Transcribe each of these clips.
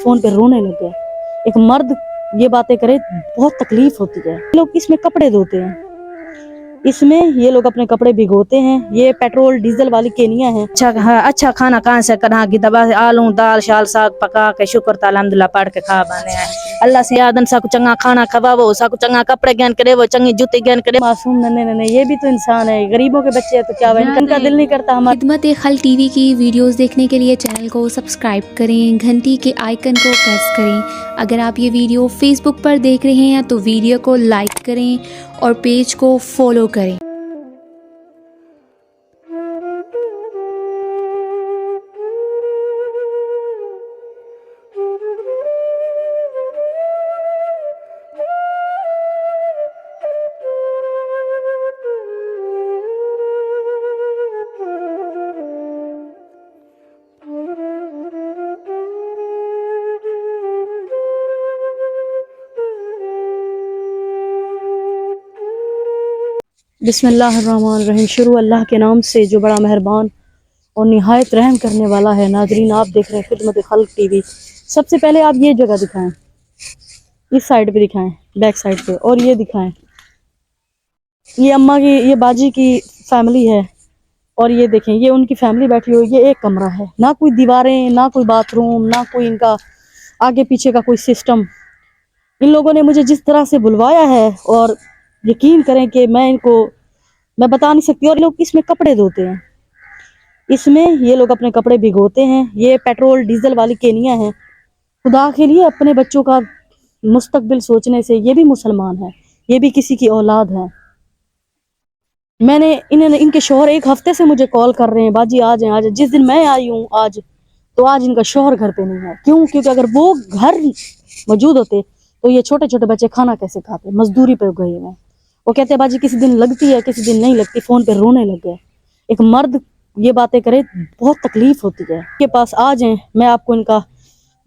Phone पे रोने लग गए। एक मर्द ये बातें करे बहुत तकलीफ होती है। लोग इसमें कपड़े धोते हैं, इसमें ये लोग अपने कपड़े भिगोते हैं। ये पेट्रोल डीजल वाली केनियां हैं। अच्छा खाना कहाँ से कहाँ की दबा आलू दाल शाल साग पका के शुक्र ता अल्हम्दुलिल्लाह पढ़ के खा बने हैं। अल्लाह से यादन सा कुछ चंगा खाना खवावो, सा कुछ चंगा कपड़े गहन करे, वो चंगी जूती गहन करे। मासूम नन्हे नन्हे ये भी तो इंसान है, गरीबों के बच्चे हैं तो क्या इनका दिल नहीं करता हमारा। खिदमत-ए-खल्क टीवी की वीडियोस देखने के लिए चैनल को सब्सक्राइब करें, घंटी के आइकन को प्रेस करें। अगर आप ये वीडियो फेसबुक पर देख रहे हैं तो वीडियो को लाइक करें और पेज को फॉलो करें। बिस्मिल्लाहिर्रहमानिर्रहीम। शुरू अल्लाह के नाम से जो बड़ा मेहरबान और निहायत रहम करने वाला है। नाजरीन, आप देख रहे हैं खिदमत-ए-खल्क टीवी। सबसे पहले आप ये जगह दिखाएं, इस साइड पे दिखाएं, बैक साइड पे, और ये दिखाएं। ये अम्मा की, ये बाजी की फैमिली है, और ये देखें ये उनकी फैमिली बैठी हुई। ये एक कमरा है, ना कोई दीवारें, ना कोई बाथरूम, ना कोई इनका आगे पीछे का कोई सिस्टम। इन लोगों ने मुझे जिस तरह से बुलवाया है, और यकीन करें कि मैं बता नहीं सकती। और लोग इसमें कपड़े धोते हैं, इसमें ये लोग अपने कपड़े भिगोते हैं। ये पेट्रोल डीजल वाली केनियां हैं। खुदा के लिए अपने बच्चों का मुस्तकबिल सोचने से, ये भी मुसलमान है, ये भी किसी की औलाद है। इनके शौहर एक हफ्ते से मुझे कॉल कर रहे हैं, बाजी आ जाए आज। जिस दिन मैं आई हूँ आज, तो आज इनका शौहर घर पे नहीं है। क्यों? क्योंकि अगर वो घर मौजूद होते तो ये छोटे छोटे बच्चे खाना कैसे खाते। मजदूरी पे गए हैं। वो कहते हैं बाजी किसी दिन लगती है, किसी दिन नहीं लगती। फोन पे रोने लग गए। एक मर्द ये बातें करे बहुत तकलीफ होती है। के पास आ जाएं, मैं आपको इनका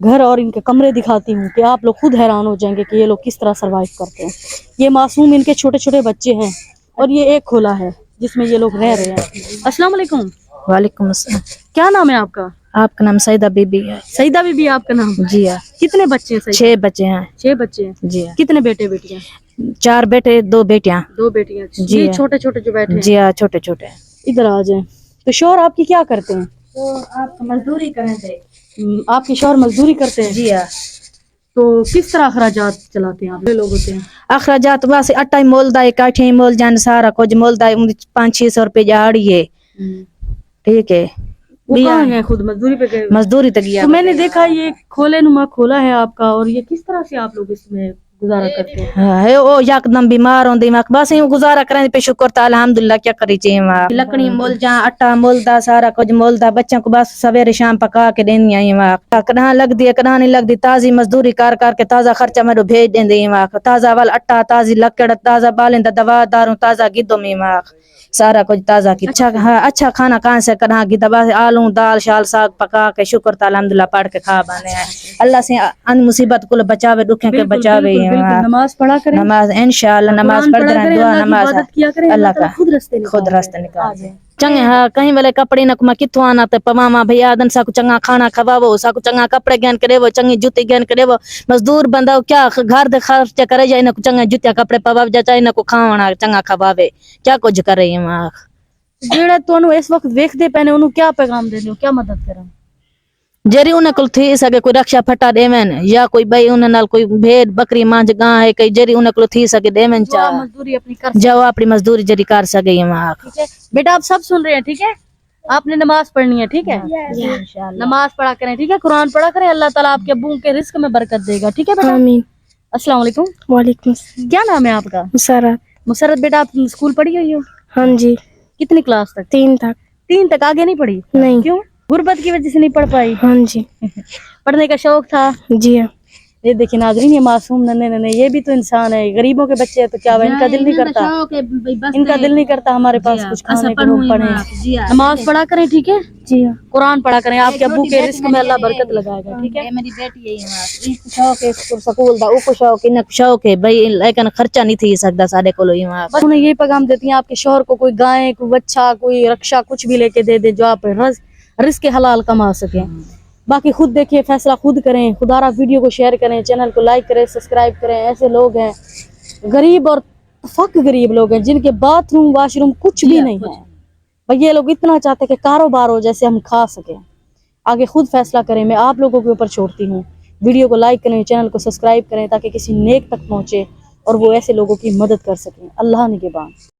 घर और इनके कमरे दिखाती हूँ कि आप लोग खुद हैरान हो जाएंगे कि ये लोग किस तरह सरवाइव करते हैं। ये मासूम इनके छोटे छोटे बच्चे हैं, और ये एक खोला है जिसमें ये लोग रह रहे हैं। अस्सलाम वालेकुम। वालेकुम अस्सलाम। क्या नाम है आपका? आपका नाम सईदा बीबी है? सईदा बीबी आपका नाम? जी हाँ। कितने बच्चे हैं? 6 बच्चे हैं। 6 बच्चे हैं। जी हाँ। कितने बेटे बेटियां? 4 बेटे 2 बेटियां। 2 बेटियां। जी ये हाँ। छोटे छोटे जो बैठे हैं? जी हाँ, छोटे छोटे। इधर आ जाएं। तो शौहर आपकी क्या करते हैं? तो आप मजदूरी करें थे? आपके शौहर मजदूरी करते हैं? जी हाँ। तो किस तरह अखराजात चलाते हैं आप? लोग होते हैं अखराजात बस आटा ही मोलदा है, काठे ही मोल जान, सारा कुछ मोलदा है। 500-600 रुपए दिहाड़ी है। ठीक है। वो कहाँ हैं? खुद मजदूरी पे गए? मजदूरी तक गया। तो मैंने देखा ये खोले नुमा खोला है आपका, और ये किस तरह से आप लोग इसमें गुजारा करते हैं? है ओ यकदम बीमार होंदी मक बस यूं गुजारा करें पे शुक्र ता अल्हम्दुलिल्लाह। क्या करी चाहिए वहाँ लकड़ी मोल जा, आटा मोलदा, सारा कुछ मोलदा। बच्चों को बस सवेरे शाम पका के देनी आई वहाँ। कहाँ लगदी है कहाँ नहीं लगदी। ताजी मजदूरी कर के ताजा खर्चा मेरे भेज देंदी वहाँ। ताजा वाल आटा, ताजी लकड़, ताजा बालिंदा, दवा दारू, ताजा गिद्दो में वहाँ सारा कुछ ताजा की। अच्छा खाना कहाँ से कहाँ की दबा आलू दाल शाल साग पका के शुक्र ता अल्हम्दुलिल्लाह पढ़ के खा बने हैं। अल्लाह से अन मुसीबत को बचावे, दुखें के बचावे। नमाज पढ़ा करें, नमाज इंशाअल्लाह नमाज पढ़ते रहें, दुआ नमाज अल्लाह का खुद रास्ते निकाल चंगे। हाँ, कहीं वाले कपड़े न कुमा किथों आना ते पमामा भैया आदन सा कुछ चंगा खाना खवावो, सा कुछ चंगा कपड़े गहन करे, वो चंगी जूती गहन करे। वो मजदूर बंदा क्या घर दे खर्च करे जाए, ना कुछ चंगा जूतिया कपड़े पवावे जाए, ना को खाना चंगा खवावे। क्या कुछ करे वहाँ जेड़ा तोनु इस वक्त देखते पैने उन्हें क्या पैगाम देने हो, क्या मदद करें? जरी उन्हें कुल थी सके कोई रक्षा फटा देवन, या कोई भाई उन्हें नाल कोई भेड़ बकरी मांझ गां है कई, जरी उन्हें कुल थी सके देवन चा मजदूरी अपनी कर जाओ, अपनी मजदूरी जरी कर सके वहाँ। ठीक है बेटा, आप सब सुन रहे हैं, ठीक है? आपने नमाज पढ़नी है, ठीक है? नमाज पढ़ा करें, ठीक है? कुरान पढ़ा करें, अल्लाह ताला आपके अब्बू के रिस्क में बरकत देगा, ठीक है बेटा? आमीन। अस्सलाम वालेकुम। वालेकुम। क्या नाम है आपका? मुसरत। मुसरत बेटा, आप स्कूल पढ़ी हुई हो? हाँ जी। कितनी क्लास तक? 3 तक। 3 तक, आगे नहीं पढ़ी? नहीं। क्यों? गुर्बत की वजह से नहीं पढ़ पाई? हाँ जी। पढ़ने का शौक था? जी हाँ। ये देखिए नाजरीन, ये मासूम नन्हे नन्हे ये भी तो इंसान है, गरीबों के बच्चे हैं तो क्या इनका दिल नहीं करता? इनका दिल नहीं करता हमारे पास कुछ खाने को पड़े। नमाज पढ़ा करें, ठीक है? जी हाँ। कुरान पढ़ा करें, आपके अब्बू के रिस्क में अल्लाह बरकत लगाएगा, ठीक है? मेरी बेटी है शौक है स्कूल दा, उको शौक इन शौक है भाई, लेकिन खर्चा नहीं थी सकदा साडे कोलो वहां। बस उन्हें ये पैगाम देती हैं आपके शौहर को कोई गाय, कोई बच्चा, कोई रक्षा कुछ भी लेके दे दे जो आप रिस्क हलाल कमा सके। باقی خود دیکھیں، فیصلہ خود کریں. خدا را ویڈیو کو شیئر کریں، چینل کو لائک کریں، سبسکرائب کریں. ایسے لوگ ہیں غریب اور فق غریب لوگ ہیں جن کے باتھ روم واش روم کچھ بھی نہیں ہے. بھئی یہ لوگ اتنا چاہتے کہ کاروبار ہو جیسے ہم کھا سکیں. آگے خود فیصلہ کریں، میں آپ لوگوں کے اوپر چھوڑتی ہوں. ویڈیو کو لائک کریں، چینل کو سبسکرائب کریں تاکہ کسی نیک تک پہنچے اور وہ ایسے لوگوں کی مدد کر سکیں. اللہ نگہبان.